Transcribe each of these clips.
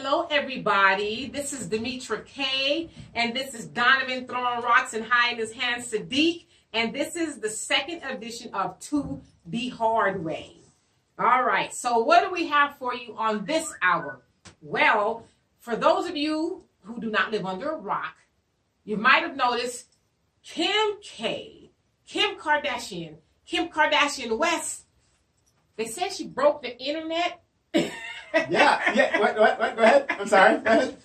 Hello, everybody. This is Demetra, Kaye, and this is Donovan throwing rocks and hiding his hand, Sadiq, and this is the second edition of To the Hard Way. All right, so what do we have for you on this hour? Well, for those of you who do not live under a rock, you might have noticed Kim Kardashian West. They said she broke the internet. Yeah. What? Go ahead. I'm sorry. Go ahead.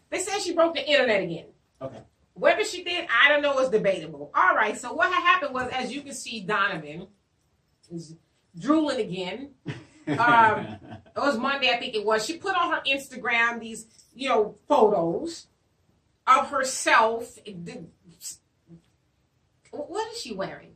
They said she broke the internet again. Okay. Whether she did, I don't know. It's debatable. All right. So what had happened was, as you can see, Donovan is drooling again. It was Monday, I think it was. She put on her Instagram these, photos of herself. What is she wearing?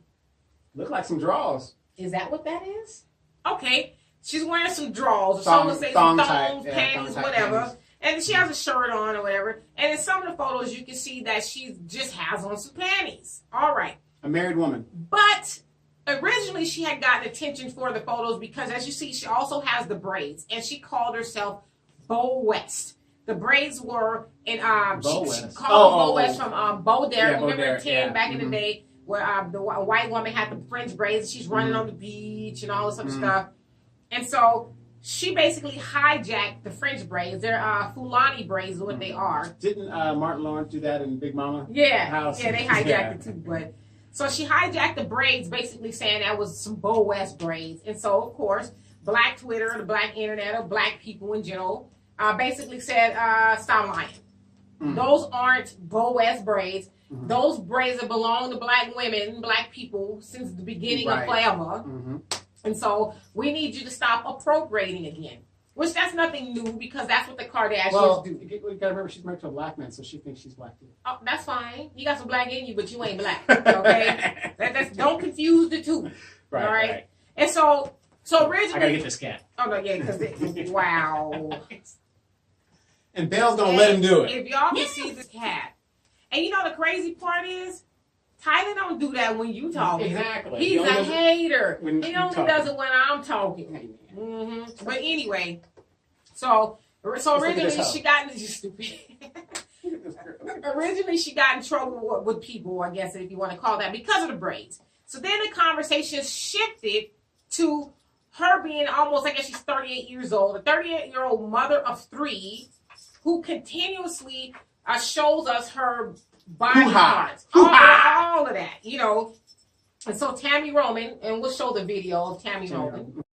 Look like some drawers. Is that what that is? Okay. She's wearing some drawers. Some would say some thongs, panties, whatever. Panties. And she has a shirt on or whatever. And in some of the photos, you can see that she just has on some panties. All right. A married woman. But originally, she had gotten attention for the photos because, as you see, she also has the braids. And she called herself Bo West. The braids were in... she called Bo West from Bo Derek. Remember Tim back in the day where the white woman had the French braids. She's running on the beach and all this other stuff. And so she basically hijacked the French braids. They're Fulani braids, what they are. Didn't Martin Lawrence do that in Big Mama? Yeah, House? Yeah, they hijacked it too. But so she hijacked the braids, basically saying that was some Bo West braids. And so, of course, Black Twitter, the Black Internet, or Black people in general, basically said, stop lying. Those aren't Bo West braids. Those braids that belong to Black women, Black people, since the beginning of forever. And so we need you to stop appropriating again. Which that's nothing new because that's what the Kardashians do. You gotta remember she's married to a black man, so she thinks she's black too. Oh, that's fine. You got some black in you, but you ain't black. Okay? Don't confuse the two. Right. All right. And so originally I gotta get this cat. Oh no, yeah, because wow. And Bell's gonna let him do it. If y'all can see this cat. And you know the crazy part is Tyler don't do that when you talking. Exactly. He's a hater. He only does it when I'm talking. But anyway, so originally she got into stupid. Originally she got in trouble with people, I guess if you want to call that, because of the braids. So then the conversation shifted to her being almost, I guess she's 38 years old, a 38-year-old mother of three who continuously shows us her body parts, all of that, And so Tammy Roman, and we'll show the video of Tammy Roman.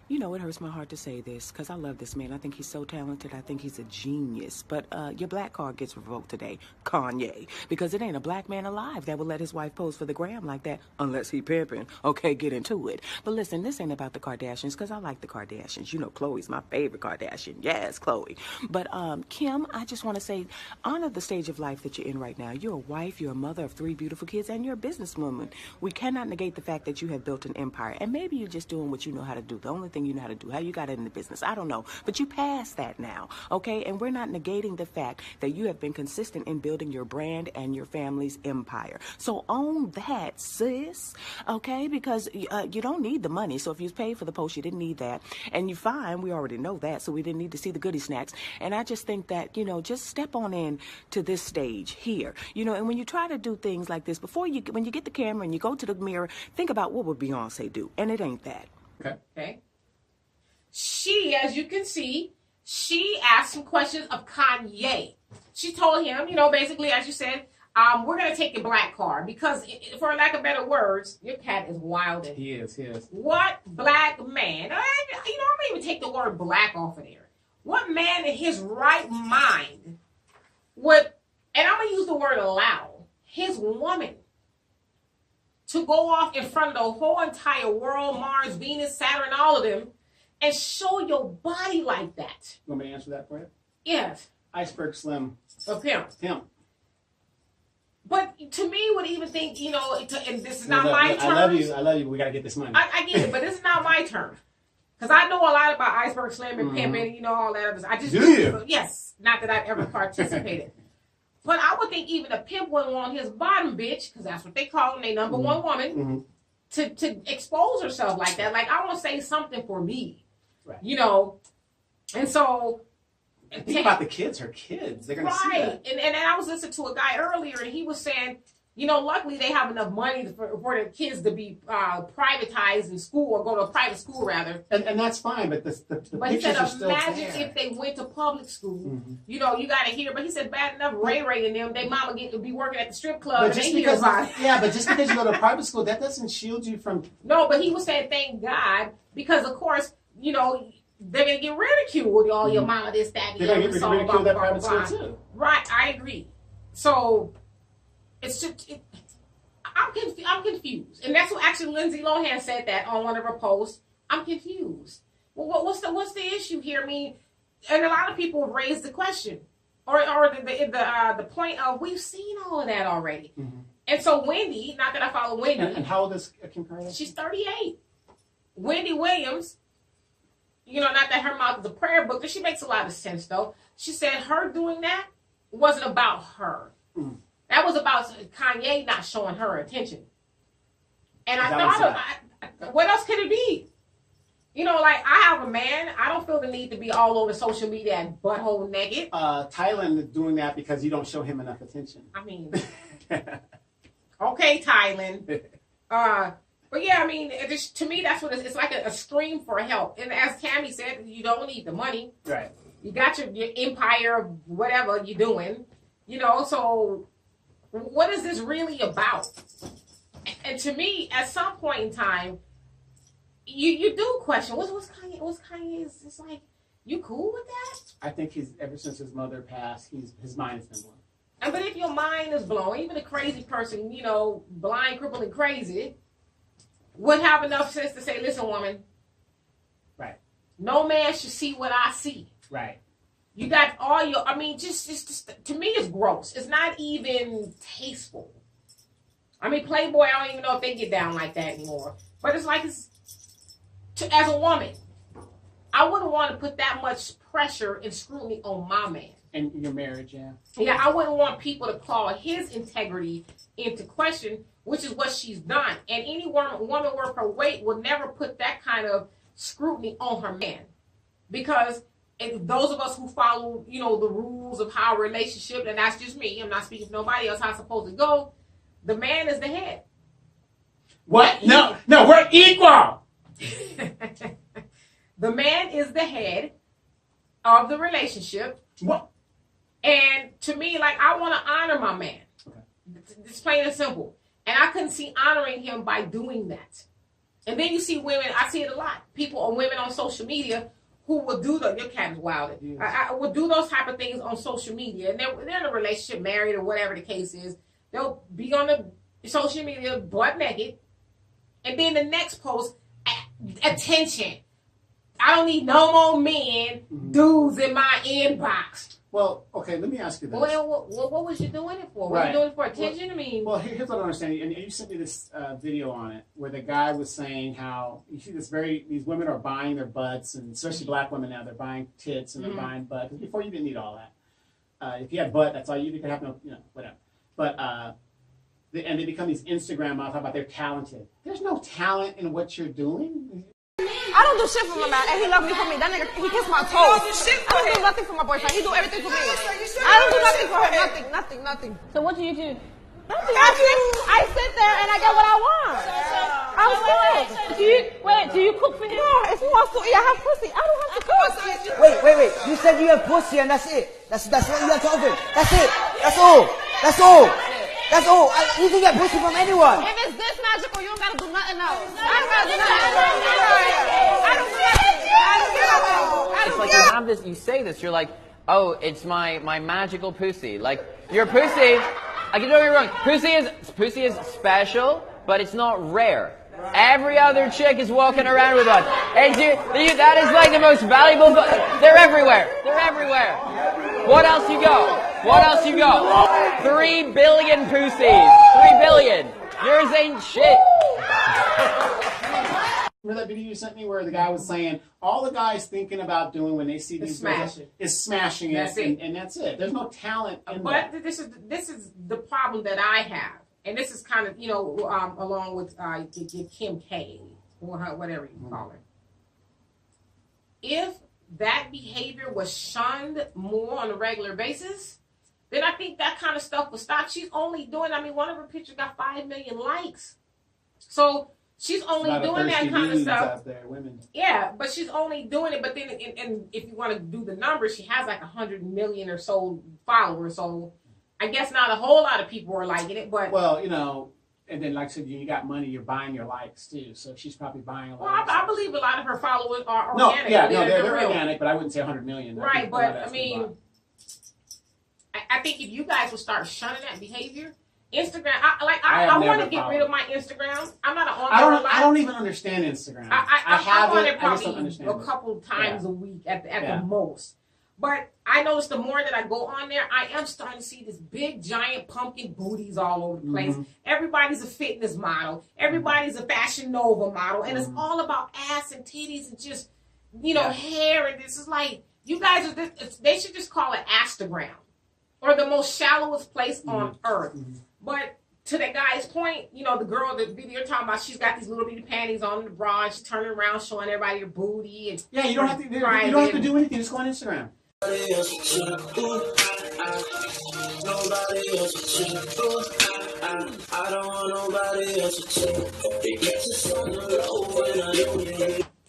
You know, it hurts my heart to say this because I love this man. I think he's so talented. I think he's a genius. But your black card gets revoked today, Kanye, because it ain't a black man alive that would let his wife pose for the gram like that unless he pimping. Okay, get into it. But listen, this ain't about the Kardashians because I like the Kardashians. You know, Khloe's my favorite Kardashian. Yes, Khloe. But Kim, I just want to say, honor the stage of life that you're in right now. You're a wife, you're a mother of three beautiful kids, and you're a businesswoman. We cannot negate the fact that you have built an empire. And maybe you're just doing what you know how to do. The only thing you know how to do, how you got it in the business, I don't know, but you passed that now, okay? And we're not negating the fact that you have been consistent in building your brand and your family's empire. So own that, sis, okay? Because you don't need the money. So if you paid for the post, you didn't need that, and you're fine. We already know that, so we didn't need to see the goodie snacks. And I just think that just step on in to this stage here, and when you try to do things like this, when you get the camera and you go to the mirror, think about what would Beyonce do, and it ain't that. Okay. She, as you can see, she asked some questions of Kanye. She told him, basically, as you said, we're going to take your black card because, for lack of better words, your cat is wild. He is. What black man, I'm going to even take the word black off of there. What man in his right mind would, and I'm going to use the word allow, his woman to go off in front of the whole entire world, Mars, Venus, Saturn, all of them, and show your body like that? You want me to answer that for you? Yes. Iceberg Slim. Of him. But to me, would even think, and this is not my term. I love you, but we got to get this money. I get it, but this is not my term. Because I know a lot about Iceberg Slim and pimping, all that other. I just do. You? Yes. Not that I've ever participated. But I would think even a pimp wouldn't want his bottom bitch, because that's what they call them, they number one woman, to expose herself like that. Like, I want to say something for me. Right. And so Think about the kids, her kids. They're going to see that. And I was listening to a guy earlier, and he was saying, you know, luckily they have enough money for the kids to be privatized in school or go to a private school rather. And that's fine, but the but he pictures said, are still imagine there. if they went to public school. You know, you got to hear. But he said, bad enough Ray and them, they mama get to be working at the strip club But and just they hear because, about it. yeah, but just because you go to a private school, that doesn't shield you from. No, but he was saying, thank God, because of course, you know, they're gonna get ridiculed. All your mama, this, that, They're going to get ridiculed at private school too. Right, I agree. So it's just. I'm confused, and that's what actually Lindsay Lohan said that on one of her posts. I'm confused. Well, what's the issue here? I mean, and a lot of people have raised the question, or the point of we've seen all of that already. And so Wendy, not that I follow Wendy, and how old is Kim Kardashian? She's 38. Wendy Williams, you know, not that her mouth is a prayer book, but she makes a lot of sense though. She said her doing that wasn't about her. That was about Kanye not showing her attention. And I thought, what else could it be? You know, like, I have a man. I don't feel the need to be all over social media and butthole naked. Thailand is doing that because you don't show him enough attention. I mean, okay, Thailand. But yeah, I mean, to me, that's what it's like a scream for help. And as Tammy said, you don't need the money. Right. You got your empire of whatever you're doing. You know, so what is this really about? And to me, at some point in time, you do question what's Kanye's. It's like, you cool with that? I think he's ever since his mother passed, his mind has been blown. But if your mind is blown, even a crazy person, you know, blind, crippled, and crazy, would have enough sense to say, "Listen, woman, right? No man should see what I see." Right. You got all your. I mean, just to me, it's gross. It's not even tasteful. I mean, Playboy, I don't even know if they get down like that anymore. But it's like as a woman, I wouldn't want to put that much pressure and scrutiny on my man. And your marriage, yeah. Yeah, I wouldn't want people to call his integrity into question, which is what she's done. And any woman worth her weight will never put that kind of scrutiny on her man. Because those of us who follow, you know, the rules of how a relationship, and that's just me, I'm not speaking for nobody else, how it's supposed to go, the man is the head. What? No, we're equal! The man is the head of the relationship. What? And to me, like, I want to honor my man. Okay. It's plain and simple. And I couldn't see honoring him by doing that. And then you see women, I see it a lot, people or women on social media who will do your cat is wild. Yes. I will do those type of things on social media. And they're in a relationship, married, or whatever the case is. They'll be on the social media butt naked. And then the next post, attention. I don't need no more men, dudes in my inbox. Well, okay, let me ask you this. Well, what was you doing it for? Were you doing it for attention? Well, I mean... Well, here's what I understand. And you sent me this video on it where the guy was saying how you see these women are buying their butts, and especially black women now, they're buying tits and they're buying butt. Because before you didn't need all that. If you had butt, that's all you could have, no, you know, whatever. But, and they become these Instagram models, how about they're talented. There's no talent in what you're doing. I don't do shit for my man, and he love me for me. That nigga, he kiss my toes. I don't do nothing for my boyfriend. He do everything for me. I don't do nothing for him. Nothing. So what do you do? Nothing. I sit there and I get what I want. I'm cool. Do you cook for him? No, if he wants to eat, I have pussy. I don't have to cook. Wait. You said you have pussy and that's it. That's what you have to offer. That's it. That's all. You can get pussy from anyone. If it's this magical, you don't gotta do nothing else. I don't gotta do nothing. It's like you have this, you say this, you're like, oh, it's my magical pussy. Like, your pussy, I can don't get me wrong, pussy is special, but it's not rare. Every other chick is walking around with one. And that is like the most valuable, they're everywhere. What else you got? 3 billion pussies. 3 billion. Yours ain't shit. Remember that video you sent me where the guy was saying all the guys thinking about doing when they see these girls is smashing it, and that's it. There's no talent in that. But this is the problem that I have, and this is kind of, you know, along with Kim Kaye or whatever you call her. If that behavior was shunned more on a regular basis, then I think that kind of stuff would stop. She's only doing, I mean, one of her pictures got 5 million likes. So she's only doing that kind of stuff. Out there, women. Yeah, but she's only doing it. But then, and if you want to do the numbers, she has like 100 million or so followers. So I guess not a whole lot of people are liking it. But well, you know, and then like I said, you got money, you're buying your likes too. So she's probably buying a lot. Well, I believe a lot of her followers are organic. They're organic, but I wouldn't say 100 million. Right, but I mean, I think if you guys would start shunning that behavior, Instagram, I want to get rid of my Instagram. I'm not on there. I don't even understand Instagram. I'm on it probably a couple times a week at the most. But I notice the more that I go on there, I am starting to see this big, giant pumpkin booties all over the place. Mm-hmm. Everybody's a fitness model. Everybody's a Fashion Nova model. And it's all about ass and titties and just, hair. And this is like, you guys, they should just call it Instagram. Or the most shallowest place on earth. Mm-hmm. But to that guy's point, the girl, the video you're talking about, she's got these little bitty panties on in the bra, and she's turning around showing everybody her booty. And yeah, you don't have to. You don't have to do anything. Just go on Instagram.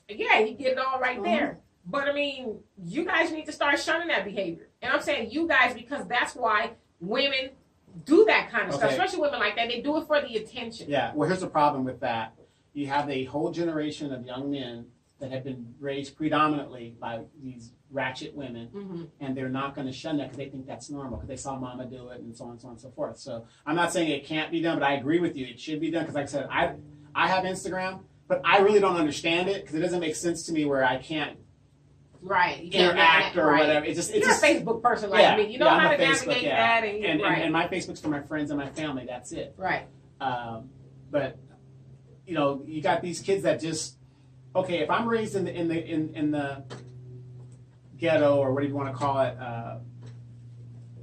Yeah, you get it all right there. But I mean, you guys need to start shunning that behavior. And I'm saying you guys because that's why women do that kind of stuff, especially women like that. They do it for the attention. Yeah, well, here's the problem with that. You have a whole generation of young men that have been raised predominantly by these ratchet women, and they're not going to shun that because they think that's normal, because they saw mama do it, and so on and so forth. So I'm not saying it can't be done, but I agree with you. It should be done because, like I said, I have Instagram, but I really don't understand it because it doesn't make sense to me where I can't interact or whatever. It's You're a Facebook person like me. You know how to navigate that. And my Facebook's for my friends and my family. That's it. Right. But you got these kids that just if I'm raised in the ghetto or whatever you want to call it,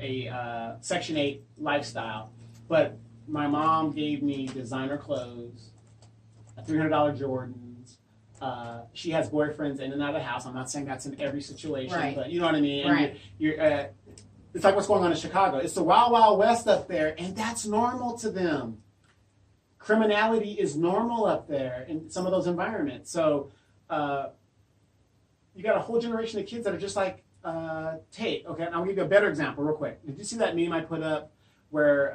a Section 8 lifestyle, but my mom gave me designer clothes, $300 Jordans. She has boyfriends in and out of the house. I'm not saying that's in every situation, but you know what I mean. And you're it's like what's going on in Chicago. It's the Wild Wild West up there, and that's normal to them. Criminality is normal up there in some of those environments. So you got a whole generation of kids that are just like Tate. Okay, and I'll give you a better example real quick. Did you see that meme I put up where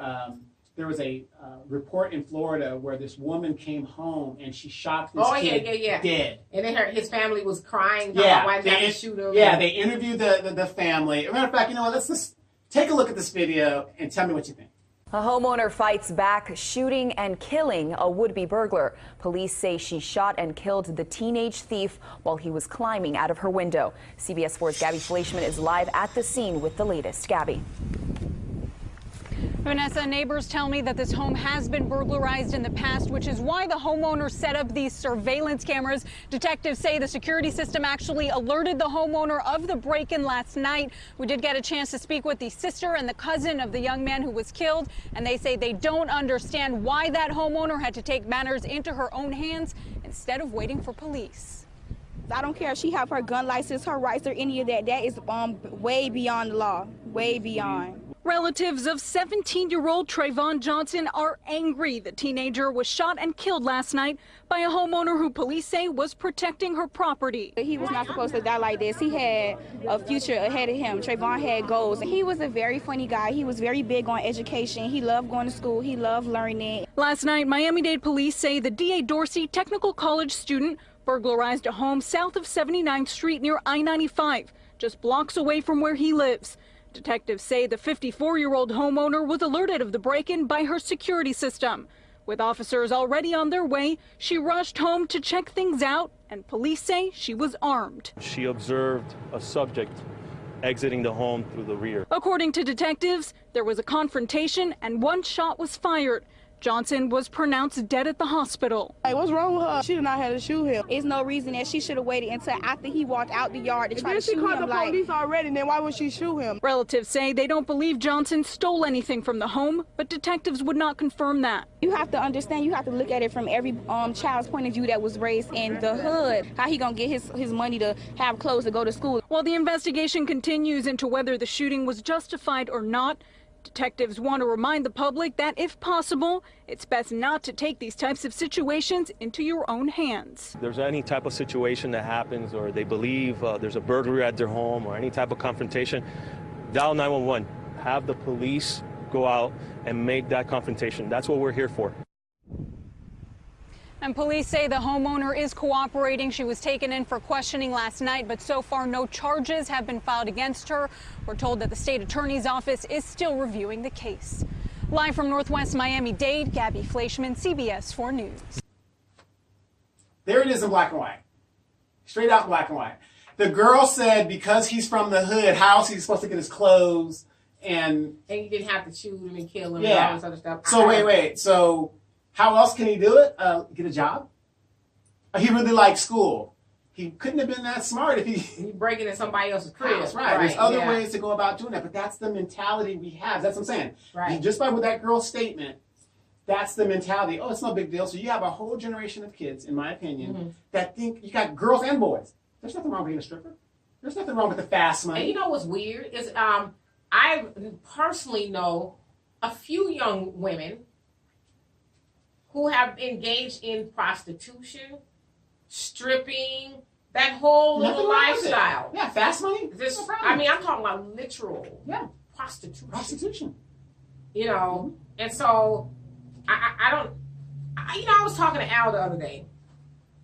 there was a report in Florida where this woman came home and she shot this kid dead. And then his family was crying about why they didn't shoot him. Yeah, they interviewed the family. As a matter of fact, let's just take a look at this video and tell me what you think. A homeowner fights back, shooting and killing a would-be burglar. Police say she shot and killed the teenage thief while he was climbing out of her window. CBS 4's Gabby Fleischman is live at the scene with the latest. Gabby. Vanessa, neighbors tell me that this home has been burglarized in the past, which is why the homeowner set up these surveillance cameras. Detectives say the security system actually alerted the homeowner of the break-in last night. We did get a chance to speak with the sister and the cousin of the young man who was killed, and they say they don't understand why that homeowner had to take matters into her own hands instead of waiting for police. I don't care if she have her gun license, her rights, or any of that. That is way beyond the law, way beyond. Relatives of 17-year-old Trayvon Johnson are angry. The teenager was shot and killed last night by a homeowner who police say was protecting her property. He was not supposed to die like this. He had a future ahead of him. Trayvon had goals. He was a very funny guy. He was very big on education. He loved going to school. He loved learning. Last night, Miami-Dade police say the D.A. Dorsey Technical College student burglarized a home south of 79th Street near I-95, just blocks away from where he lives. Detectives say the 54-year-old homeowner was alerted of the break-in by her security system. With officers already on their way, she rushed home to check things out, and police say she was armed. She observed a subject exiting the home through the rear. According to detectives, there was a confrontation and one shot was fired. Johnson was pronounced dead at the hospital. Hey, what's wrong with her? She did not have to shoot him. There's no reason that she should have waited until after he walked out the yard to try to shoot him. She called the police already, then why would she shoot him? Relatives say they don't believe Johnson stole anything from the home, but detectives would not confirm that. You have to understand, you have to look at it from every child's point of view that was raised in the hood. How he gonna get his money to have clothes to go to school? While the investigation continues into whether the shooting was justified or not, detectives want to remind the public that, if possible, it's best not to take these types of situations into your own hands. If there's any type of situation that happens, or they believe there's a burglary at their home, or any type of confrontation, dial 911. Have the police go out and make that confrontation. That's what we're here for. And police say the homeowner is cooperating. She was taken in for questioning last night, but so far no charges have been filed against her. We're told that the state attorney's office is still reviewing the case. Live from Northwest Miami-Dade, Gabby Fleischman, CBS 4 News. There it is in black and white. Straight out black and white. The girl said because he's from the hood, how else is he supposed to get his clothes? And you didn't have to shoot him and kill him and all this other stuff. So wait. So how else can he do it? Get a job? He really likes school. He couldn't have been that smart if he breaking in somebody else's crib. House, right. There's other ways to go about doing that, but that's the mentality we have. That's what I'm saying. Right. Just by with that girl's statement, that's the mentality. Oh, it's no big deal. So you have a whole generation of kids, in my opinion, that think you got girls and boys. There's nothing wrong with being a stripper. There's nothing wrong with the fast money. And you know what's weird is I personally know a few young women who have engaged in prostitution, stripping, that whole little lifestyle. Yeah, fast money. I'm talking about literal prostitution. You know, and so I was talking to Al the other day,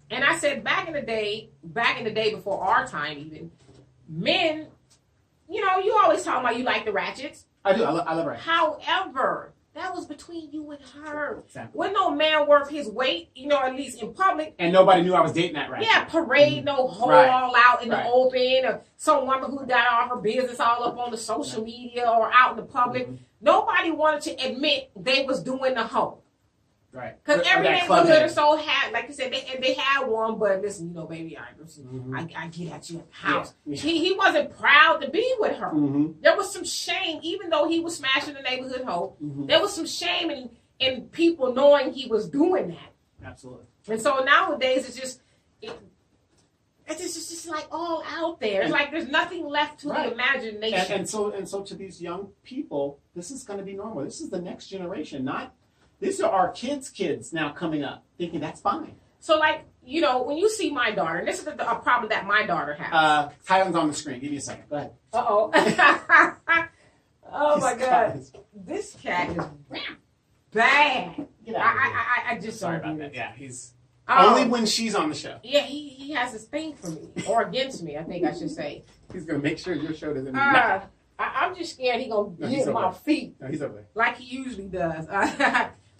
and I said back in the day before our time even, men, you always talking about you like the Ratchets. I do. I love Ratchets. However, that was between you and her. Exactly. When no man worth his weight, at least in public. And nobody knew I was dating that Ratchet. Yeah, parade, no hole all out in the open, or some woman who got all her business all up on the social media or out in the public. Nobody wanted to admit they was doing the hoe. Right. Because every neighborhood or so had, like you said, they had one, but listen, baby, I get at you at the house. Yeah. He wasn't proud to be with her. There was some shame, even though he was smashing the neighborhood hoe. There was some shame in people knowing he was doing that. Absolutely. And so nowadays it's just like all out there. It's like there's nothing left to the imagination. And so to these young people, this is going to be normal. This is the next generation, these are our kids now coming up, thinking that's fine. So, when you see my daughter, and this is a problem that my daughter has. Tylen's on the screen. Give me a second. Go ahead. Uh-oh. Oh, my God. This cat is bad. I just Sorry don't about do that. it. Yeah, he's only when she's on the show. Yeah, he has this thing for me, or against me, I think I should say. He's going to make sure your show doesn't I'm just scared he's going to get my feet. No, he's over there. Like he usually does.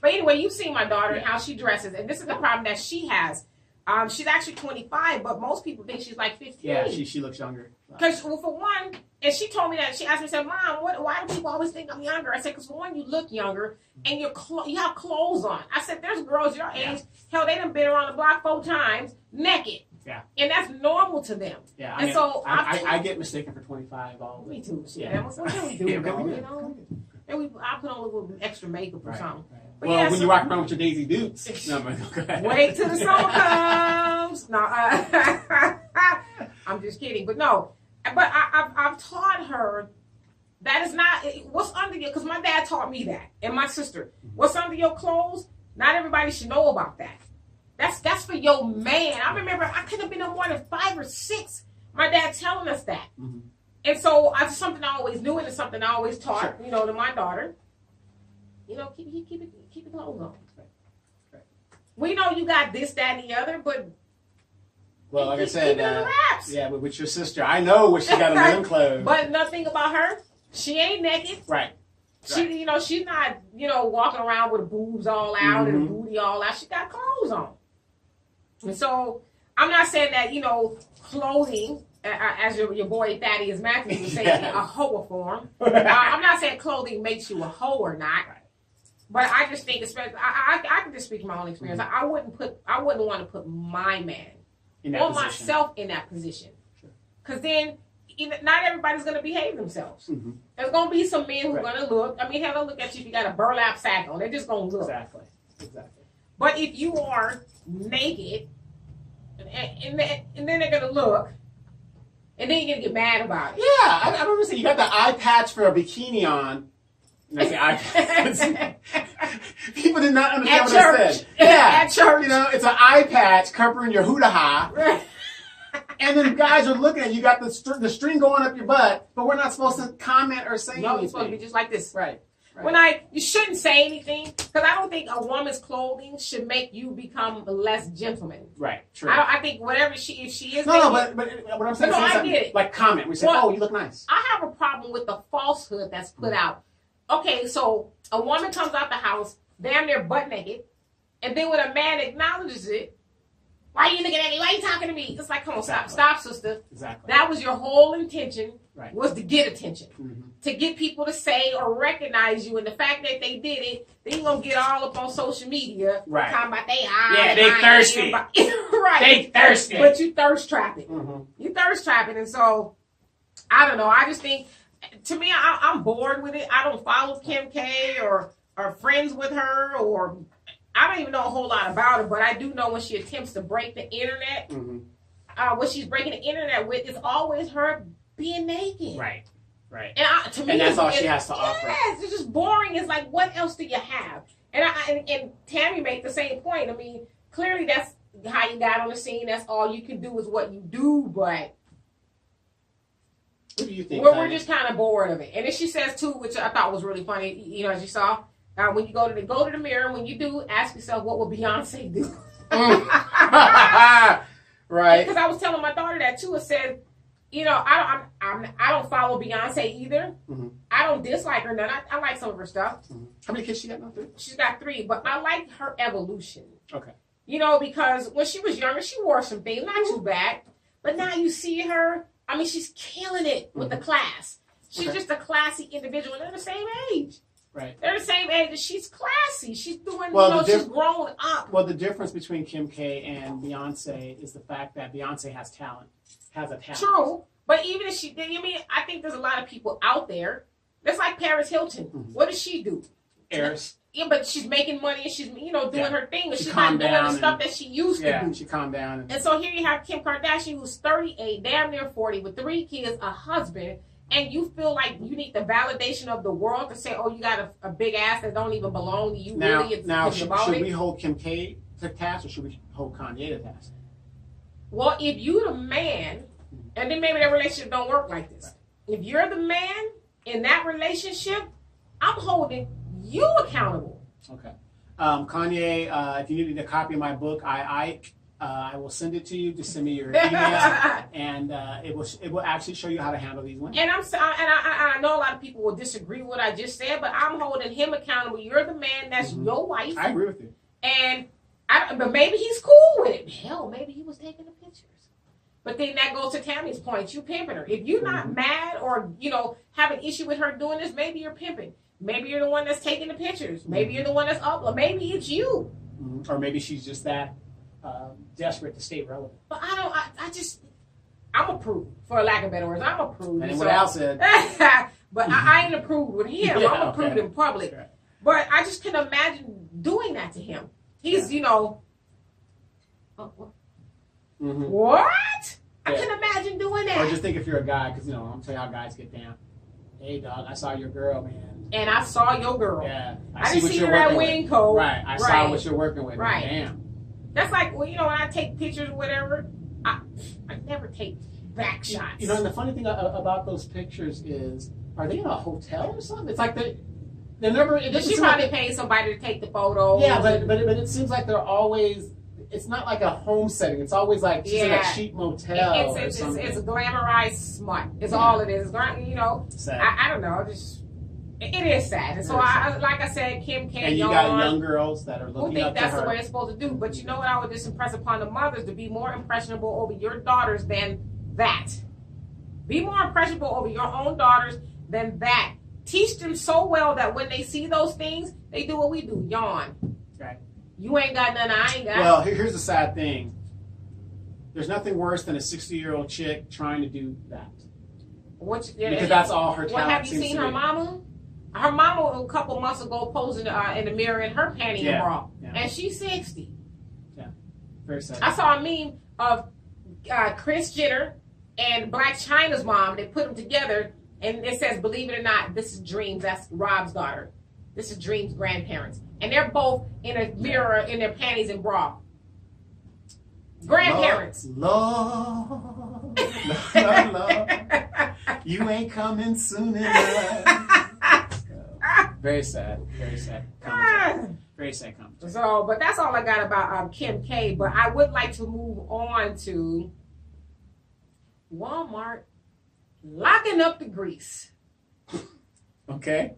But anyway, you've seen my daughter and how she dresses, and this is the problem that she has. She's actually 25, but most people think she's like 15. Yeah, she looks younger. Because, for one, and she told me that, she asked me, said, Mom, why do people always think I'm younger? I said, because for one, you look younger, and you have clothes on. I said, there's girls your age, hell, they done been around the block 4 times, naked. Yeah. And that's normal to them. Yeah, and so I get mistaken for 25 always. Me too. Yeah. What can we do, And I put on a little extra makeup or something. Right. But well, when you walk around with your Daisy Dukes. No, wait till the summer comes. No, I'm just kidding. But no, but I've taught her that is not what's under your. Because my dad taught me that, and my sister. What's under your clothes? Not everybody should know about that. That's for your man. I remember I could have been no more than 5 or 6. My dad telling us that. And so it's something I always knew, and it's something I always taught, to my daughter. Keep it clothes on. Right. We know you got this, that, and the other, but like I said, keep it in the wraps. Yeah, but with your sister, I know what she got in them clothes. But nothing about her. She ain't naked. Right. She, she's not, walking around with the boobs all out and the booty all out. She got clothes on. And so I'm not saying that, clothing, as your boy Thaddeus Matthews would say, a hoe form. I'm not saying clothing makes you a hoe or not. But I just think, especially, I can just speak from my own experience. I wouldn't want to put my man or myself in that position. Because then, not everybody's going to behave themselves. There's going to be some men who are going to look. I mean, hell, they'll look at you if you got a burlap sack on. They're just going to look. Exactly. But if you are naked, and then they're going to look, and then you're going to get mad about it. Yeah, I remember saying you got the eye patch for a bikini on. And I say eye patch. People did not understand what I said. Yeah, at church. You know, it's an eye patch covering your hoo-ha. Right. And then guys are looking at you, got the string going up your butt, but we're not supposed to comment or say anything. No, you're supposed to be just like this. Right. You shouldn't say anything, because I don't think a woman's clothing should make you become less gentleman. Right. True. I think whatever if she is. No, but what I'm saying is I get it. Like comment. We say, oh, you look nice. I have a problem with the falsehood that's put out. Okay, so a woman comes out the house, damn near butt naked, and then when a man acknowledges it, why are you looking at me? Why are you talking to me? It's like, come on, stop, sister. Exactly. That was your whole intention, right, was to get attention. To get people to say or recognize you, and the fact that they did it, then you're going to get all up on social media, right, talking about they thirsty. Right. They thirsty. But you thirst trapping. You thirst trapping, and so, I don't know, I just think, to me, I'm bored with it. I don't follow Kim K or friends with her, or I don't even know a whole lot about her, but I do know when she attempts to break the internet, what she's breaking the internet with is always her being naked. Right. And to me, and that's all she has to offer. Yes, it's just boring. It's like, what else do you have? And Tammy made the same point. I mean, clearly that's how you got on the scene. That's all you can do is what you do, but what do you think? We're just kind of bored of it. And then she says too, which I thought was really funny. You know, as you saw, when you go to the mirror, when you do, ask yourself, what would Beyonce do? Right. Because I was telling my daughter that too. It said, you know, I don't follow Beyonce either. I don't dislike her none. I like some of her stuff. How many kids she got now? 3? She's got 3, but I like her evolution. Okay. You know, because when she was younger, she wore some things, not too bad. But now you see her, I mean, she's killing it with the class. She's just a classy individual. They're the same age. Right. They're the same age, and she's classy. She's doing, she's grown up. Well, the difference between Kim K and Beyonce is the fact that Beyonce has talent, has a talent. True, but even if she, I mean, I think there's a lot of people out there. That's like Paris Hilton. What does she do? Heiress. Yeah, but she's making money and she's, doing her thing, but she's not doing the stuff that she used to do. Yeah, she calmed down. And so here you have Kim Kardashian, who's 38, damn near 40, with 3 kids, a husband, and you feel like you need the validation of the world to say, oh, you got a big ass that don't even belong to you. Now, should we hold Kim K to task, or should we hold Kanye to task? Well, if you're the man, and then maybe that relationship don't work like this. If you're the man in that relationship, I'm holding you accountable. Okay. Kanye, if you need a copy of my book, I will send it to you. Just send me your email, and it will actually show you how to handle these women. And I know a lot of people will disagree with what I just said, but I'm holding him accountable. You're the man. That's your wife. I agree with you. And but maybe he's cool with it. Hell, maybe he was taking the pictures. But then that goes to Tammy's point. You pimping her. If you're not mad or have an issue with her doing this, maybe you're pimping. Maybe you're the one that's taking the pictures. Maybe you're the one that's up. Maybe it's you. Or maybe she's just that desperate to stay relevant. But I'm a prude, for lack of better words. I'm a prude. And what else said? But I ain't a prude with him. I'm a prude in public. Sure. But I just can imagine doing that to him. He's, what? I can imagine doing that. Or just think if you're a guy, because, I'm going to tell you how guys get down. Hey, dog, I saw your girl, man. And I saw your girl. Yeah. I didn't see her at wing coat. Right. I saw what you're working with. Right. Damn. That's like, when I take pictures or whatever, I never take back shots. And the funny thing about those pictures is, are they in a hotel or something? It's like they're never... She probably paid somebody to take the photos. Yeah, but it seems like they're always... It's not like a home setting. It's always like she's in a cheap motel or something. It's a glamorized smut. It's all it is. Sad. I don't know. It is sad. And so, like I said, Kim K. And you got young girls that are looking up to her. Who think that's the way it's supposed to do. But you know what I would just impress upon the mothers? To be more impressionable over your daughters than that. Be more impressionable over your own daughters than that. teach them so well that when they see those things, they do what we do, yawn. Right. You ain't got nothing, I ain't got. Well, here's the sad thing. There's nothing worse than a 60-year-old chick trying to do that. Because that's all her talent. What, have you seen her mama? Her mama a couple months ago posing in the mirror in her panty and bra, and she's 60. Yeah, very sad. I saw a meme of Kris Jenner and Black Chyna's mom. They put them together, and it says, "Believe it or not, this is Dreams." That's Rob's daughter. This is Dreams' grandparents, and they're both in a mirror in their panties and bra. Grandparents. Lord, you ain't coming soon enough. Very sad. Very sad. Very sad comment. So, but that's all I got about Kim K. But I would like to move on to Walmart locking up the grease. Okay.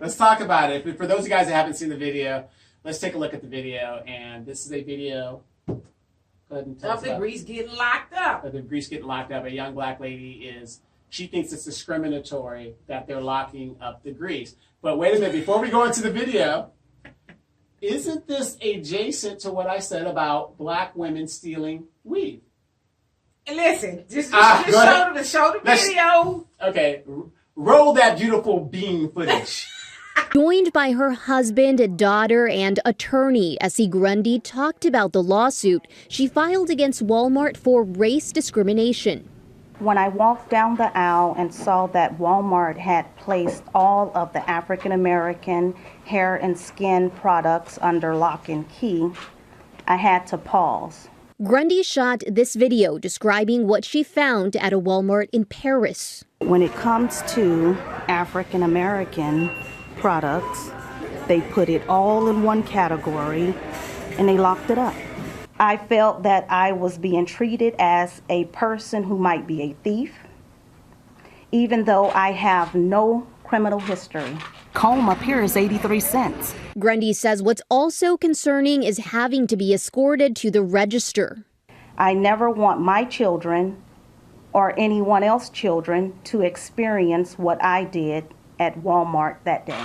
Let's talk about it. For those of you guys that haven't seen the video, let's take a look at the video. And this is a video. Go ahead and tell us the grease getting locked up. The grease getting locked up. A young black lady she thinks it's discriminatory that they're locking up the grease. But wait a minute, before we go into the video, isn't this adjacent to what I said about black women stealing weave? And listen, just show the video. Okay, roll that beautiful bean footage. Joined by her husband, daughter, and attorney, Essie Grundy talked about the lawsuit she filed against Walmart for race discrimination. When I walked down the aisle and saw that Walmart had placed all of the African American hair and skin products under lock and key, I had to pause. Grundy shot this video describing what she found at a Walmart in Paris. When it comes to African American products, they put it all in one category and they locked it up. I felt that I was being treated as a person who might be a thief, even though I have no criminal history. Comb up here is 83 cents. Grundy says what's also concerning is having to be escorted to the register. I never want my children or anyone else's children to experience what I did at Walmart that day.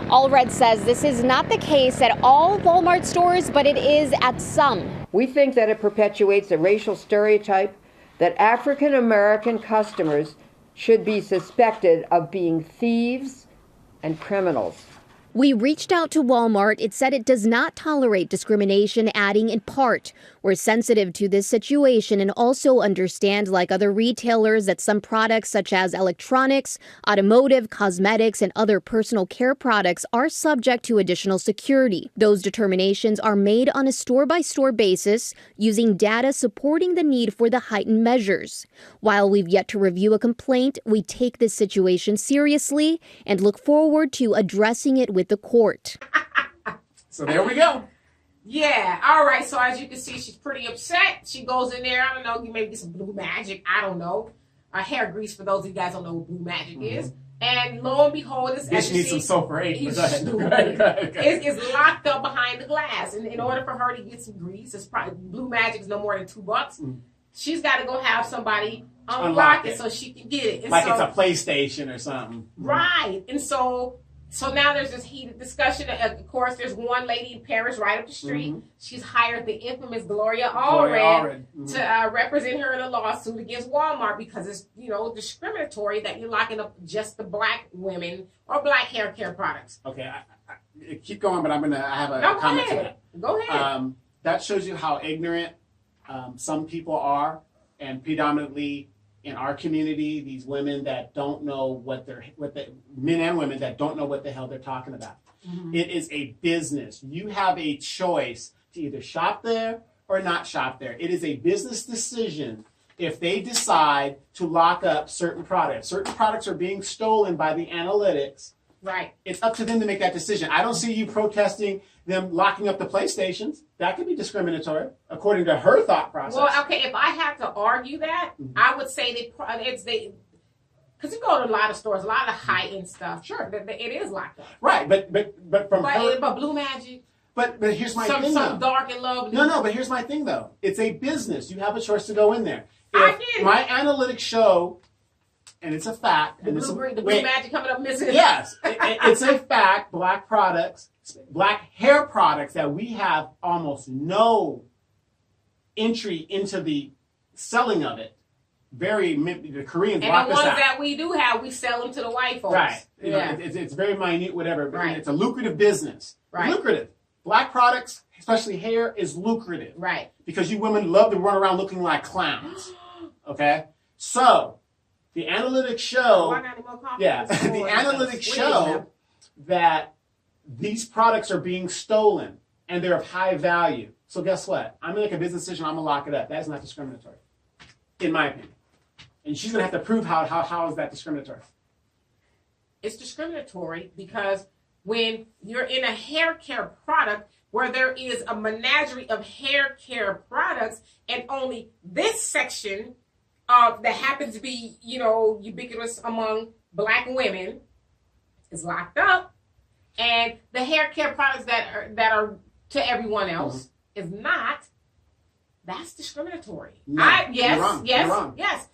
Allred says this is not the case at all Walmart stores, but it is at some. We think that it perpetuates a racial stereotype that African American customers should be suspected of being thieves and criminals. We reached out to Walmart. It said it does not tolerate discrimination, adding in part, we're sensitive to this situation and also understand, like other retailers, that some products such as electronics, automotive, cosmetics, and other personal care products are subject to additional security. Those determinations are made on a store-by-store basis using data supporting the need for the heightened measures. While we've yet to review a complaint, we take this situation seriously and look forward to addressing it with the court. So there we go. Yeah, all right. So as you can see, she's pretty upset. She goes in there. I don't know, maybe get some blue magic. I don't know. Hair grease, for those of you guys who don't know what blue magic is. And lo and behold, this needs some sulfur 8. Go ahead. It's locked up behind the glass. And in order for her to get some grease, it's probably blue magic is no more than $2. She's got to go have somebody unlock it so she can get it. And like it's a PlayStation or something. Right. And so now there's this heated discussion. Of course, there's one lady in Paris right up the street. She's hired the infamous Gloria Allred to represent her in a lawsuit against Walmart because it's, discriminatory that you're locking up just the black women or black hair care products. Okay, I keep going, but I have a comment to that. Go ahead. That shows you how ignorant some people are, and predominantly in our community, these women that don't know men and women that don't know what the hell they're talking about. It is a business. You have a choice to either shop there or not shop there. It is a business decision if they decide to lock up certain products. Certain products are being stolen by the analytics. Right. It's up to them to make that decision. I don't see you protesting them locking up the PlayStations. That could be discriminatory, according to her thought process. Well, okay, if I had to argue that, I would say because you go to a lot of stores, a lot of high-end stuff. Sure, it is locked up. Right, but Blue Magic. But here's my thing, some dark and lovely. No, but here's my thing, though. It's a business. You have a choice to go in there. I get it. My analytics show and it's a fact. The blue magic coming up missing. Yes, it's a fact. Black products, black hair products that we have almost no entry into the selling of it. The Koreans and lock the us ones out. that we do have, we sell them to the white folks. Right. You know, Yeah. it's very minute, whatever. But Right. it's a lucrative business. Right. Lucrative. Black products, especially hair, is lucrative. Right. Because you women love to run around looking like clowns. Okay? So, the analytics show... Why not any more comments? Yeah. The analytics show that these products are being stolen and they're of high value. So guess what? I'm going to make a business decision. I'm going to lock it up. That is not discriminatory, in my opinion. And she's going to have to prove how is that discriminatory. It's discriminatory because when you're in a hair care product where there is a menagerie of hair care products and only this section that happens to be, ubiquitous among black women is locked up, and the hair care products that are to everyone else is not, that's discriminatory. No, you're wrong. Yes.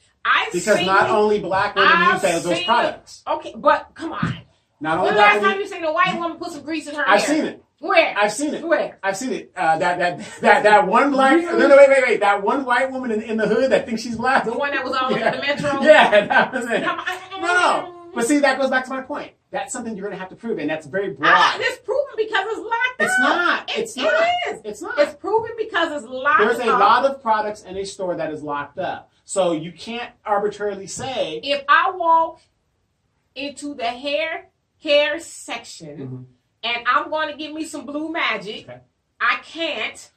Because not only black women use those products. Okay, but come on. Not only When the black last women. time you seen a white woman put some grease in her I've hair? seen it. Where? I've seen it. Where? I've seen it. That one black. Really? No, wait. That one white woman in the hood that thinks she's black. The one that was all over the metro? Yeah, that was it. Come on. No. But see, that goes back to my point. That's something you're going to have to prove, and that's very broad. It's proven because it's locked It's up. not. It's not. It is. It's not. It's proven because it's locked up. There's a lot of products in a store that is locked up. So you can't arbitrarily say. If I walk into the hair care section and I'm going to give me some blue magic, I can't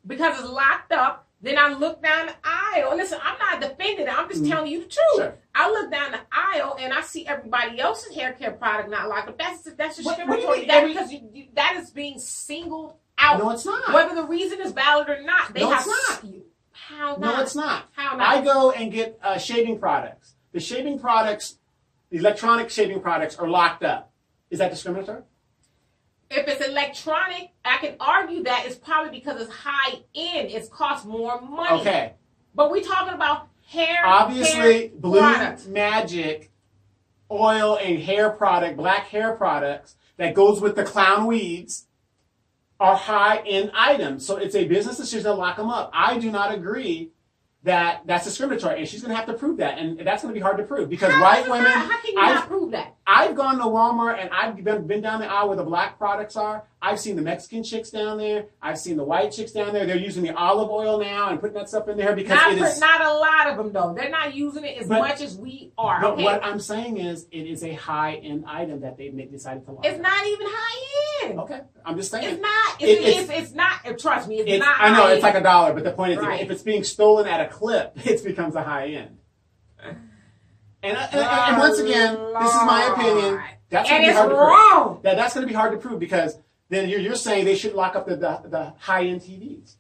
because it's locked up. Then I look down the aisle. Listen, I'm not defending it. I'm just telling you the truth. Sure. I look down the aisle and I see everybody else's hair care product not locked up. That's discriminatory. Because that is being singled out. No, it's not. Whether the reason is valid or not, they No, have it's not. How not? No, it's not. How not? I go and get shaving products. The shaving products, the electronic shaving products are locked up. Is that discriminatory? If it's electronic, I can argue that it's probably because it's high end. It's cost more money. Okay. But we're talking about hair. Obviously, hair Blue products. Magic oil and hair product, black hair products that goes with the clown weeds are high-end items. So it's a business decision to lock them up. I do not agree that that's discriminatory, and she's going to have to prove that, and that's going to be hard to prove because white women. How can you not prove that? I've gone to Walmart and I've been down the aisle where the black products are. I've seen the Mexican chicks down there. I've seen the white chicks down there. They're using the olive oil now and putting that stuff in there because Not a lot of them though. They're not using it as much as we are. But Okay? what I'm saying is, it is a high-end item that they decided to lock. It's not even high end. Okay, I'm just saying. It's not. It's not. Trust me, it's not. I know high it's like end. $1, but the point is, Right. if it's being stolen at a clip, it becomes a high end. And once again, this is my opinion. That's going to be hard to prove. That's going to be hard to prove because then you're saying they should lock up the high end TVs.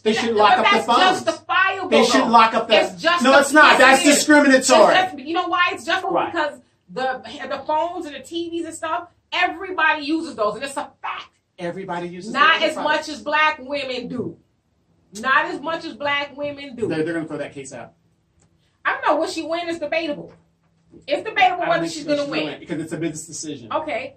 They should lock up the phones. That's justifiable. They should lock up the. No, it's not. That's discriminatory. You know why it's justifiable? Right. Because the phones and the TVs and stuff, everybody uses those, and it's a fact. Everybody uses. Not as much as black women do. Not as much as black women do. They're going to throw that case out. I don't know. Will she win? Is debatable. It's debatable whether she's going to win. Because it's a business decision. Okay,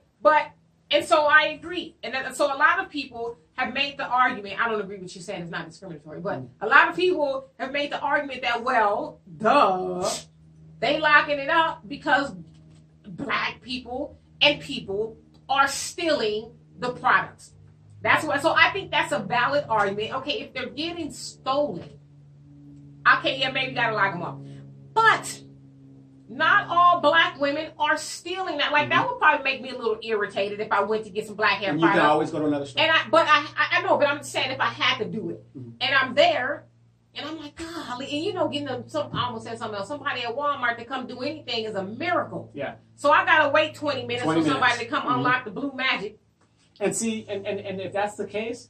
and so I agree. And so a lot of people have made the argument, I don't agree with what you said, it's not discriminatory, but a lot of people have made the argument that, well, duh, they locking it up because black people and people are stealing the products. That's what. So I think that's a valid argument. Okay, if they're getting stolen, okay, yeah, maybe you gotta lock them up. But not all black women are stealing that. Like that would probably make me a little irritated if I went to get some black hair And products. you can always go to another store. And I know, but I'm saying if I had to do it, and I'm there, and I'm like, golly, and getting I almost said something else. Somebody at Walmart to come do anything is a miracle. Yeah. So I gotta wait 20 minutes 20 for somebody minutes. to come unlock the blue magic. And see, and if that's the case,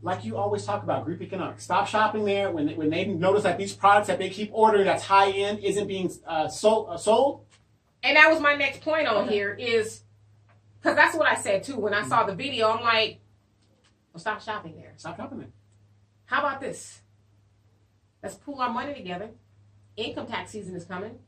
like you always talk about, group economics. Stop shopping there when they notice that these products that they keep ordering that's high end isn't being sold. And that was my next point on here is, because that's what I said too when I saw the video. I'm like, well, stop shopping there. Stop shopping there. How about this? Let's pool our money together. Income tax season is coming.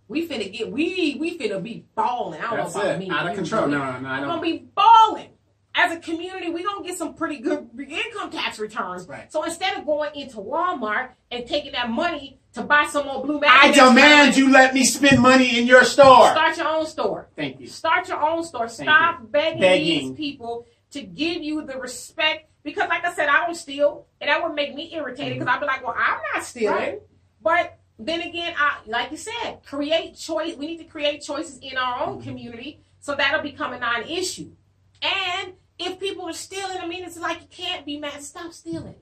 We finna be balling. I don't That's know about it. me. Out of control. No, I We're don't. gonna be balling. As a community, we're gonna get some pretty good income tax returns. Right. So instead of going into Walmart and taking that money to buy some more blue I bags, demand you let me spend money in your store. start your own store. Thank you. Start your own store. Thank Stop you. begging Begging. these people to give you the respect. Because like I said, I don't steal. And that would make me irritated because I'd be like, well, I'm not stealing. Right. But then again, like you said, create choice. We need to create choices in our own community so that'll become a non-issue. And if people are stealing, I mean, it's like you can't be mad. Stop stealing.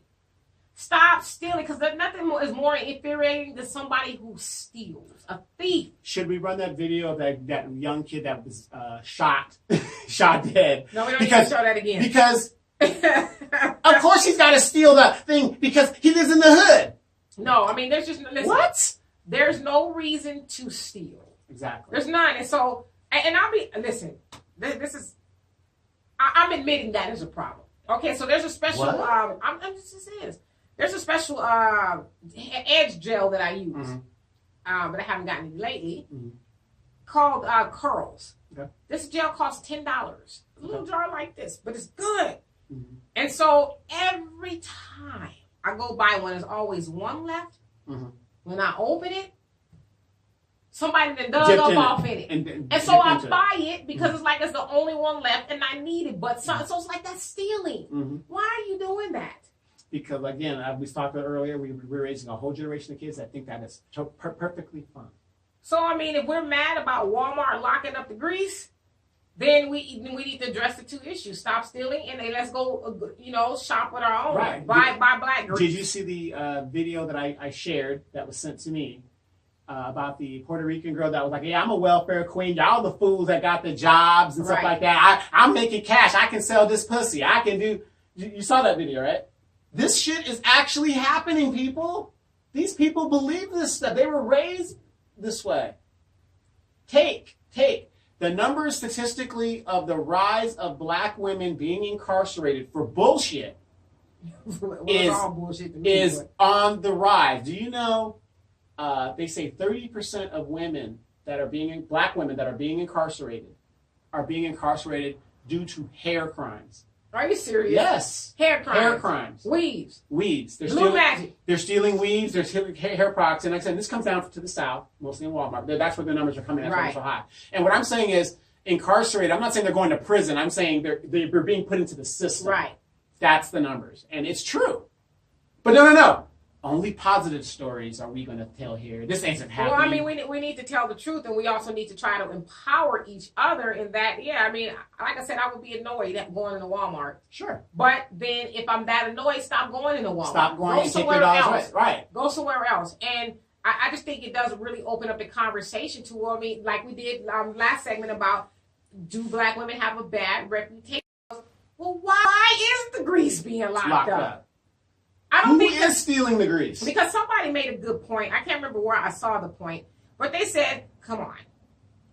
Stop stealing, because nothing is more infuriating than somebody who steals. A thief. Should we run that video of that young kid that was shot dead? No, we don't need to show that again. Because, of course he's got to steal the thing because he lives in the hood. No, I mean, there's just... Listen, What? There's no reason to steal. Exactly. There's none. And so, and I'll be... Listen, this is... I'm admitting that is a problem. Okay, so there's a special... What? I'm just saying. There's a special edge gel that I use, but I haven't gotten it lately, called Curls. Okay. This gel costs $10. A little jar like this, but it's good. And so every time I go buy one, there's always one left. When I open it, somebody done dug up off in it. And so I buy it because it's like it's the only one left and I need it. But so it's like that's stealing. Why are you doing that? Because, again, we talked about earlier, we're raising a whole generation of kids that think that is perfectly fine. So, I mean, if we're mad about Walmart locking up the grease, then we need to address the two issues. Stop stealing and then let's go, shop with our own. Right. Buy black grease. Did you see the video that I shared that was sent to me about the Puerto Rican girl that was like, yeah, I'm a welfare queen. Y'all the fools that got the jobs and stuff like that. I'm making cash. I can sell this pussy. I can do... You saw that video, right? This shit is actually happening, people. These people believe this stuff. They were raised this way. Take the numbers statistically of the rise of black women being incarcerated for bullshit is on the rise. Do you know, they say 30% of women that are black women that are being incarcerated due to hair crimes. Are you serious? Yes. Hair crimes. Hair crimes. Weaves. They're magic. They're stealing weaves. They're stealing hair products. And like I said, this comes down to the South, mostly in Walmart. That's where the numbers are coming. That's why they're so high. And what I'm saying is, incarcerated, I'm not saying they're going to prison. I'm saying they're being put into the system. Right. That's the numbers. And it's true. But no. Only positive stories are we going to tell here. This ain't happening. Well, I mean, we need to tell the truth, and we also need to try to empower each other in that. Yeah, I mean, like I said, I would be annoyed at going into Walmart. Sure. But then if I'm that annoyed, stop going into Walmart. Stop going and take somewhere your else. dollars. Right. Go somewhere else. And I just think it does really open up the conversation to, I mean, like we did last segment about, do black women have a bad reputation? Well, why is the grease being locked up? I don't think Who is stealing the grease? Because somebody made a good point. I can't remember where I saw the point, but they said, come on.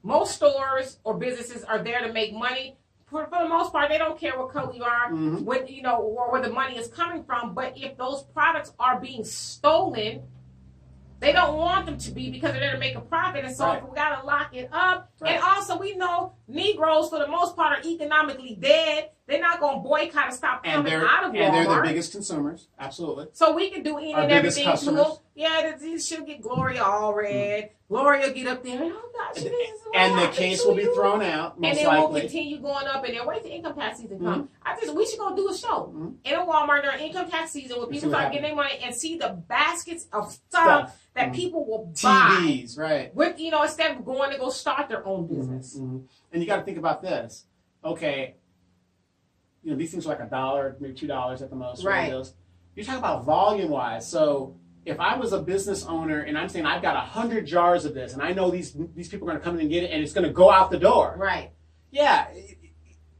Most stores or businesses are there to make money. For the most part, they don't care what color you are, what, or where the money is coming from. But if those products are being stolen, they don't want them to be because they're there to make a profit. And so if we got to lock it up. And also, we know Negroes, for the most part, are economically dead. They're not going to boycott and stop coming out of Walmart. And they're the biggest consumers. Absolutely. So we can do any and everything to them. Yeah, she'll get Gloria all red. Gloria will get up there. Oh, God, and the case will be thrown out, most and then likely. We'll continue going up in there. Wait till income tax season come. We should go do a show in a Walmart during income tax season where people start getting their money and see the baskets of stuff that people will buy. TVs, right. With, instead of going to go start their own business. And you got to think about this. Okay, these things are like $1, maybe $2 at the most. Right. You're talking about volume-wise. So if I was a business owner and I'm saying I've got 100 jars of this and I know these people are going to come in and get it and it's going to go out the door. Right. Yeah,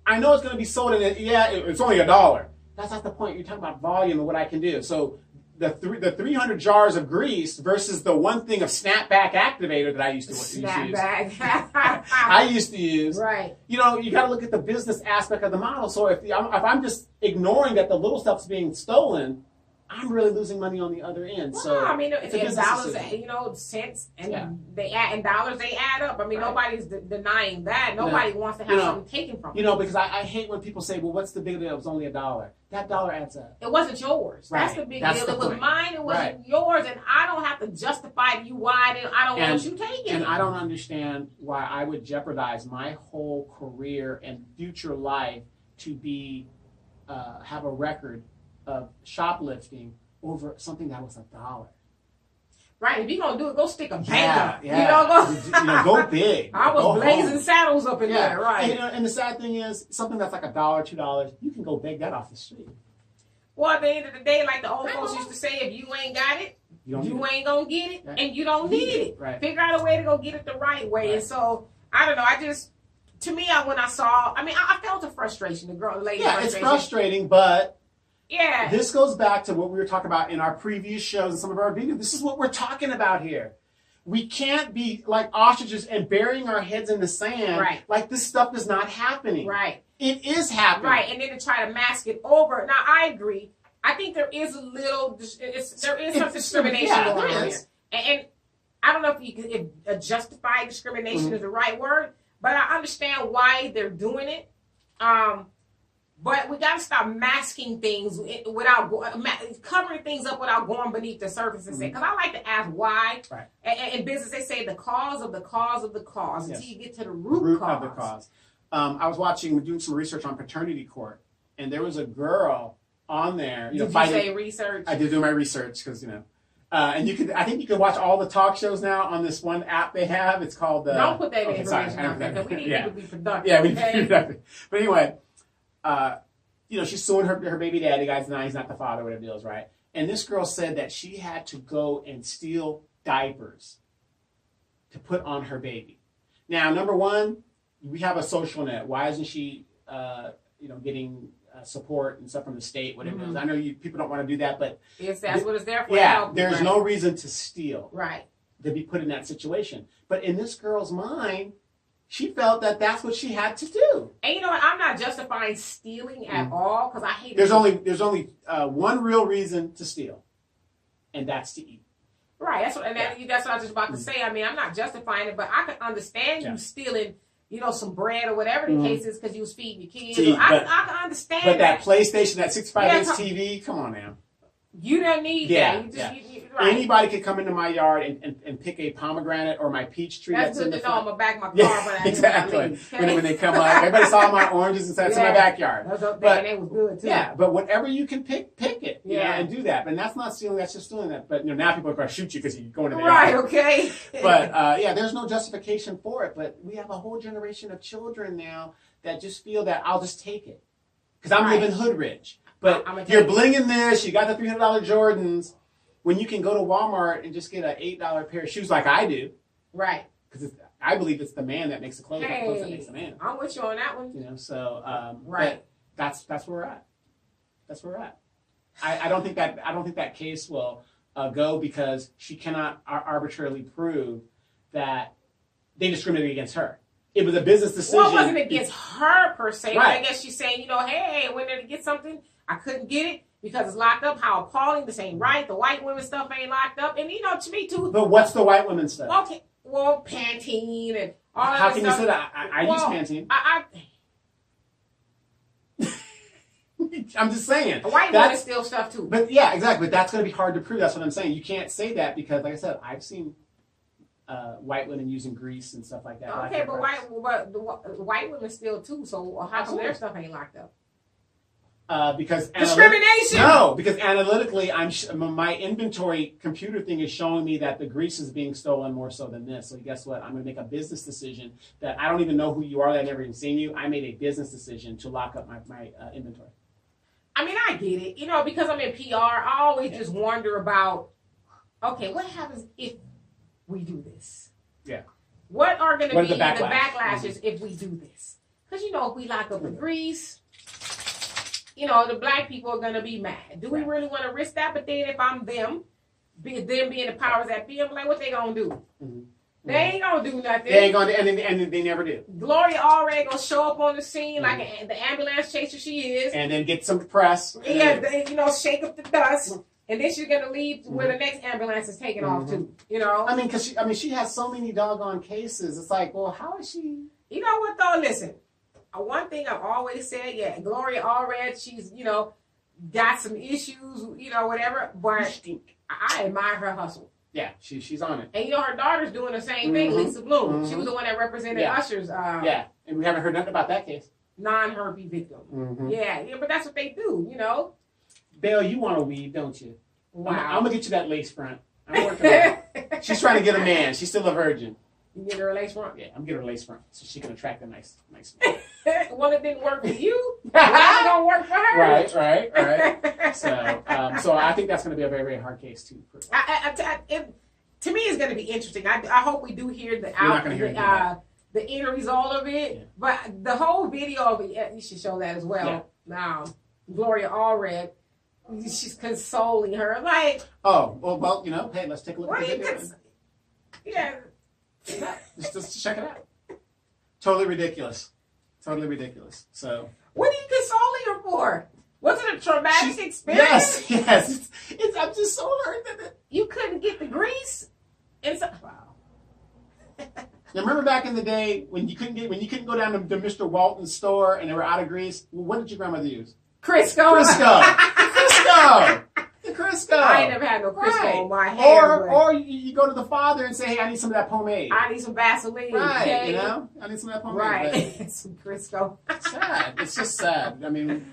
I know it's going to be sold in it. Yeah, it's only $1. That's not the point. You're talking about volume and what I can do. So the 300 jars of grease versus the one thing of snapback activator that I used to use. I used to use. Right. You got to look at the business aspect of the model. So if I'm just ignoring that the little stuff's being stolen, I'm really losing money on the other end. Well, So I mean, it's a it's business dollars, decision. cents, and Yeah. and dollars they add up. I mean, nobody's denying that. Nobody wants to have something taken from them. Because I hate when people say, well, what's the big deal? It was only $1. That dollar adds up. It wasn't yours. Right. That's the big That's deal. the It was point. mine. It wasn't Right. yours, and I don't have to justify to you why I don't want you taking And it. I don't understand why I would jeopardize my whole career and future life to be have a record of shoplifting over something that was $1. Right. If you're going to do it, go stick a bank up. Yeah. Go big. I was Go blazing home. saddles up in there, right. And the sad thing is, something that's like $1, $2, you can go beg that off the street. Well, at the end of the day, like the old folks used to say, if you ain't got it, you ain't going to get it, and you don't need it. Right. Figure out a way to go get it the right way. And so, I don't know, when I saw, I felt the frustration, the lady frustration. It's frustrating, but yeah, this goes back to what we were talking about in our previous shows and some of our videos. This is what we're talking about here. We can't be like ostriches and burying our heads in the sand. Right. Like this stuff is not happening. Right. It is happening. Right, and then to try to mask it over. Now, I agree. I think there is some discrimination going on here. And I don't know if justified discrimination is the right word, but I understand why they're doing it. But we got to stop masking things without covering things up without going beneath the surface and say, because I like to ask why. Right. In business, they say the cause of the cause of the cause until you get to the root of the cause. I was doing some research on paternity court, and there was a girl on there. Did you say research? I did do my research because and I think you can watch all the talk shows now on this one app they have. It's called Don't put that information out there because we need people to be productive. Yeah, we need to be productive. But anyway, she's suing her baby daddy. The guy's he's not the father, whatever the deal is, right? And this girl said that she had to go and steal diapers to put on her baby. Now, number one, we have a social net. Why isn't she, getting support and stuff from the state, whatever it is? I know people don't want to do that, but that's what it's there for. Yeah, there's no reason to steal. Right. To be put in that situation. But in this girl's mind, she felt that that's what she had to do. And you know what? I'm not justifying stealing at all because I hate. There's only one real reason to steal, and that's to eat. Right. That's what I was just about to say. I mean, I'm not justifying it, but I can understand you stealing, some bread or whatever the case is because you was feeding your kids. I can understand. But that PlayStation, that 65-inch TV, come on now. You don't need that. Right. Anybody could come into my yard and pick a pomegranate or my peach tree. That's in good the to know. I'm gonna back my car. Yeah, exactly. When they come up, everybody saw my oranges and said it's in my backyard. That's up there, and they was good too. Yeah, but whatever you can pick it. Yeah, and do that. And that's not stealing. That's just doing that. But now people are going to shoot you because you go into the right. yard. Okay. But there's no justification for it. But we have a whole generation of children now that just feel that I'll just take it because I'm living hood rich. But you're blinging this. You got the $300 Jordans. When you can go to Walmart and just get an $8 pair of shoes like I do. Right. Because I believe it's the man that makes the clothes, not the clothes that makes the man. I'm with you on that one. Right. That's where we're at. That's where we're at. I don't think that case will go because she cannot arbitrarily prove that they discriminated against her. It was a business decision. Well, it wasn't against her per se. Right. But I guess she's saying, hey, I went there to get something. I couldn't get it because it's locked up. How appalling. This ain't right. The white women stuff ain't locked up. And, to me, too. But what's the white women stuff? Okay. Well, Pantene and all that stuff. How can you say that? I use Pantene. I'm just saying. The white women steal stuff, too. But, yeah, exactly. But that's going to be hard to prove. That's what I'm saying. You can't say that because, like I said, I've seen white women using grease and stuff like that. Okay, but white women steal, too. So how come their stuff ain't locked up? Because discrimination. No, because analytically, my inventory computer thing is showing me that the grease is being stolen more so than this. So guess what? I'm going to make a business decision that I don't even know who you are. That I've never even seen you. I made a business decision to lock up my inventory. I mean, I get it. Because I'm in PR, I always just wonder about, okay, what happens if we do this? Yeah. What are going to be the backlashes if we do this? Because if we lock up the grease. The black people are going to be mad. Do we really want to risk that? But then if I'm them being the powers that be, I'm like, what they going to do? Mm-hmm. They ain't going to do nothing. They ain't going to, and they never do. Gloria already going to show up on the scene like the ambulance chaser she is. And then get some press. Yeah, shake up the dust. And then she's gonna leave where the next ambulance is taking off to. You know. I mean, because she has so many doggone cases. It's like, well, how is she? You know what though? Listen, one thing I've always said, yeah, Gloria Allred, she's got some issues, whatever. But I admire her hustle. Yeah, she's on it. And her daughter's doing the same thing, Lisa Bloom. She was the one that represented Usher's. Yeah, and we haven't heard nothing about that case. Non-herpy victim. Yeah, but that's what they do, Belle, you want a weave, don't you? Wow. I'm gonna get you that lace front. I'm working on it. She's trying to get a man. She's still a virgin. You get her a lace front? Yeah, I'm getting her a lace front so she can attract a nice man. Well, it didn't work for you. It's gonna work for her. Right. So I think that's gonna be a very, very hard case too. To me, it's gonna be interesting. I hope we do hear the end result of it. Yeah. But the whole video of it, you should show that as well. Yeah. Now, Gloria Allred, she's consoling her like. Oh well, hey, let's take a look at the video. Yeah. Just check it out. Totally ridiculous. So. What are you consoling her for? Was it a traumatic experience? Yes. I'm just so hurt that you couldn't get the grease. Wow. Now remember back in the day when you couldn't go down to Mr. Walton's store and they were out of grease. Well, what did your grandmother use? Crisco. The Crisco. I ain't never had no Crisco on my hair. Or you go to the father and say, hey, I need some of that pomade. I need some Vaseline. Right, okay? I need some of that pomade. Right, some Crisco. Sad. It's just sad. I mean, you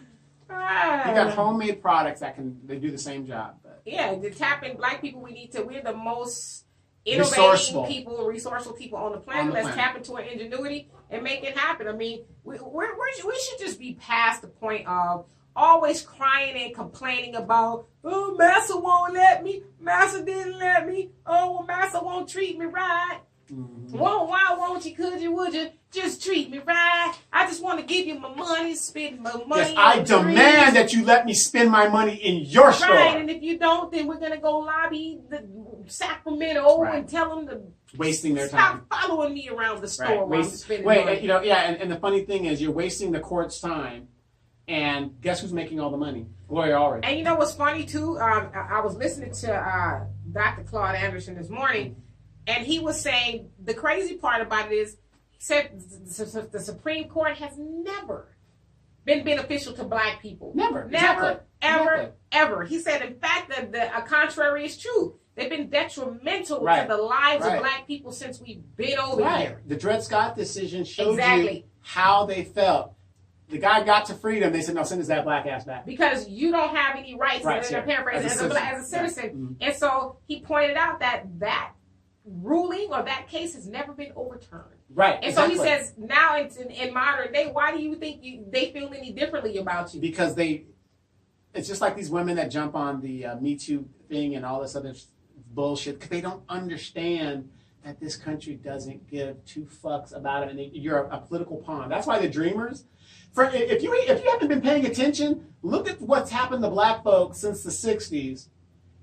got homemade products they do the same job. But. Yeah, to tap in black people, we're the most innovative people, resourceful people on the planet. Let's tap into our ingenuity and make it happen. I mean, we should just be past the point of always crying and complaining about, oh, Massa won't let me, Massa didn't let me, oh, well, Massa won't treat me right. Well, why won't you, could you, would you, just treat me right? I just want to give you my money, spend my money. Yes, I demand that you let me spend my money in your store. Right, and if you don't, then we're going to go lobby the Sacramento and tell them to wasting their time. Stop following me around the store while I'm spending money. And the funny thing is, you're wasting the court's time. And guess who's making all the money? Gloria Allred. And you know what's funny too? I was listening to Dr. Claude Anderson this morning, and he was saying the crazy part about it is, he said the Supreme Court has never been beneficial to black people. Never, ever. He said, in fact, that the contrary is true. They've been detrimental to the lives of black people since we've been over here. The Dred Scott decision showed you how they felt. The guy got to freedom. They said, no, send his that black ass back. Because you don't have any rights, as a citizen. And so he pointed out that ruling or that case has never been overturned. Right. And so he says, now in modern day, why do you think they feel any differently about you? Because it's just like these women that jump on the Me Too thing and all this other bullshit, because they don't understand that this country doesn't give two fucks about it. And you're a political pawn. That's why the Dreamers... If you haven't been paying attention, look at what's happened to black folks since the 60s,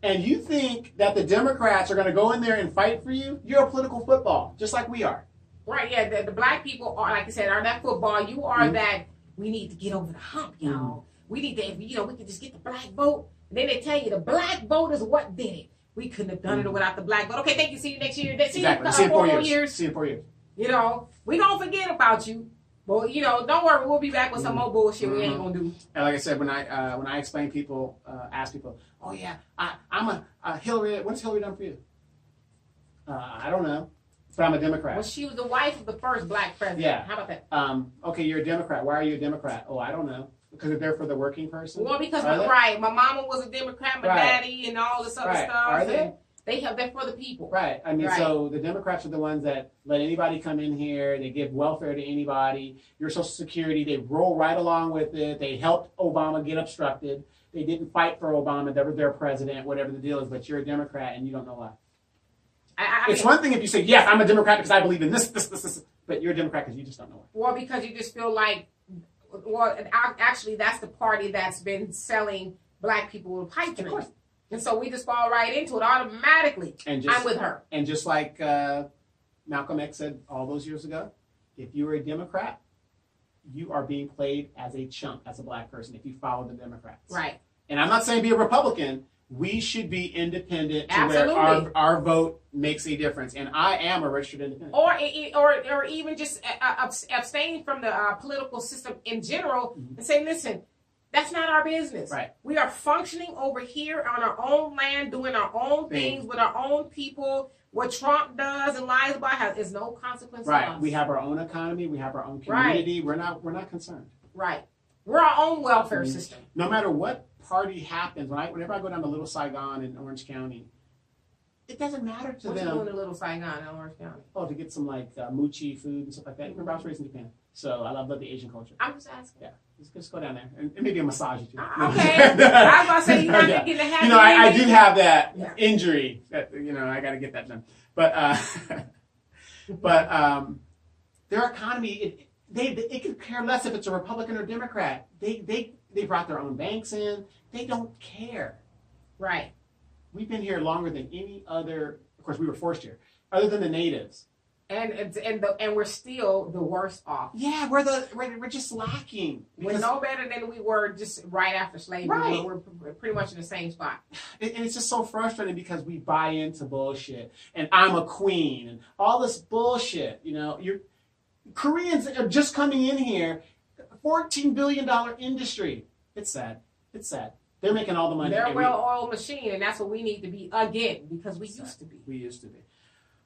and you think that the Democrats are going to go in there and fight for you, you're a political football, just like we are. Right, yeah, the black people are, like I said, are that football. You are that, we need to get over the hump, y'all. We need to, we can just get the black vote. And then they tell you the black vote is what did it. We couldn't have done it without the black vote. Okay, thank you, see you next year. See you in 4 years. See you in 4 years. We don't forget about you. Well, don't worry. We'll be back with some more bullshit we ain't gonna do. And like I said, when I explain people, ask people, oh yeah, I'm a Hillary. What's Hillary done for you? I don't know, but I'm a Democrat. Well, she was the wife of the first black president. Yeah. How about that? Okay, you're a Democrat. Why are you a Democrat? Oh, I don't know. Because they're for the working person. Well, because my mama was a Democrat, my daddy, and all this other stuff. Are they? They're for the people. Right. I mean, so the Democrats are the ones that let anybody come in here. They give welfare to anybody. Your Social Security, they roll right along with it. They helped Obama get obstructed. They didn't fight for Obama. They were their president, whatever the deal is. But you're a Democrat and you don't know why. It's one thing if you say, yes, I'm a Democrat because I believe in this. But you're a Democrat because you just don't know why. Well, because you just feel like, actually, that's the party that's been selling black people with pipe dreams. And so we just fall right into it automatically. I'm with her. And just like Malcolm X said all those years ago, if you are a Democrat, you are being played as a chump, as a black person, if you follow the Democrats. Right. And I'm not saying be a Republican, We should be independent to Absolutely. where our vote makes a difference. And I am a registered independent. Or even just abstaining from the political system in general and say, listen, that's not our business. Right. We are functioning over here on our own land, doing our own things with our own people. What Trump does and lies about is no consequence to us. We have our own economy. We have our own community. We're not concerned. Right. We're our own welfare system. No matter what party happens, whenever I go down to Little Saigon in Orange County, it doesn't matter to them. What you doing in Little Saigon in Orange County? Oh, to get some mochi food and stuff like that. Remember, I was raised in Japan, so I love the Asian culture. I'm just asking. Yeah, just go down there and maybe a massage or two. Okay. I was about to say you're not getting to have. I do have that injury. That, I got to get that done. But their economy, it could care less if it's a Republican or Democrat. They brought their own banks in. They don't care. Right. We've been here longer than any other. Of course, we were forced here, other than the natives. And we're still the worst off. Yeah, we're just lacking. We're no better than we were just right after slavery. Right. We're pretty much in the same spot. And it's just so frustrating because we buy into bullshit. And I'm a queen and all this bullshit. Koreans are just coming in here, $14 billion industry. It's sad. They're making all the money. They're a well-oiled machine, and that's what we need to be again because we used to be. We used to be.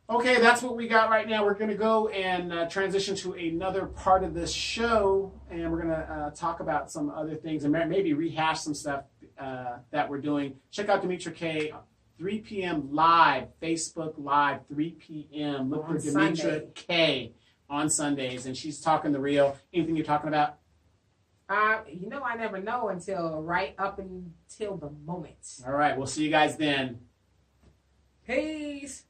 Okay, that's what we got right now. We're going to go and transition to another part of this show, and we're going to talk about some other things and maybe rehash some stuff that we're doing. Check out Demetra Kaye, 3 p.m. live, Facebook Live, 3 p.m. Look for Demetra Kaye on Sundays, and she's talking the real. Anything you're talking about? I never know until right up until the moment. All right, we'll see you guys then. Peace.